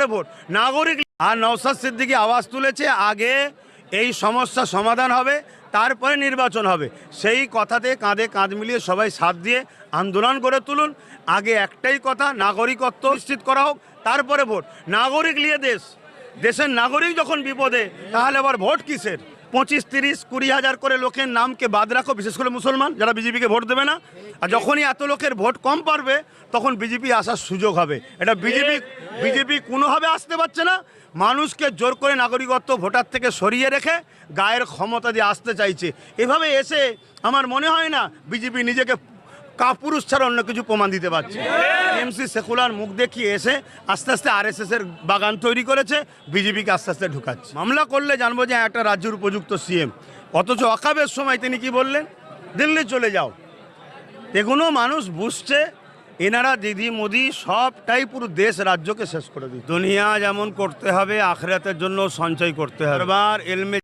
Vote নাগরিক আর নওশাদ সিদ্দিকী আওয়াজ তুলেছে আগে এই সমস্যা সমাধান হবে, তারপরে নির্বাচন হবে। সেই কথাতে কাঁধে কাঁধ মিলিয়ে সবাই সাথ দিয়ে আন্দোলন করে তুলুন। আগে একটাই কথা, নাগরিকত্ব নিশ্চিত করা হোক, তারপরে ভোট। নাগরিক নিয়ে দেশের নাগরিক যখন বিপদে, তাহলে আবার ভোট কিসের? 25, 30, 20 হাজার করে লোকের নামকে বাদ রাখো, বিশেষ করে মুসলমান যারা বিজেপিকে ভোট দেবে না। আর যখনই এত লোকের ভোট কম পারবে, তখন বিজেপি আসার সুযোগ হবে। এটা বিজেপি কোনোভাবে আসতে পারছে না। মানুষকে জোর করে নাগরিকত্ব ভোটার থেকে সরিয়ে রেখে গায়ের ক্ষমতা দিয়ে আসতে চাইছে। এভাবে এসে আমার মনে হয় না বিজেপি নিজেকে কাপুরুষ ছাড়া অন্য কিছু প্রমাণ দিতে পারছে। টিএমসি সেকুলার মুখ দেখিয়ে এসে আস্তে আস্তে আরএসএসের বাগান তৈরি করেছে, বিজেপিকে আস্তে আস্তে ঢুকাচ্ছে। মামলা করলে জানবো যে একটা রাজ্যের উপযুক্ত সিএম, অথচ ওয়াকাবের সময় তিনি কি বললেন? দিল্লি চলে যাও। এগুলো মানুষ বুঝছে এনারা দিদি মোদি সবটাই পুরো দেশ রাজ্যকে শেষ করে দিই। দুনিয়া যেমন করতে হবে, আখিরাতের জন্য সঞ্চয় করতে হবে। এলমে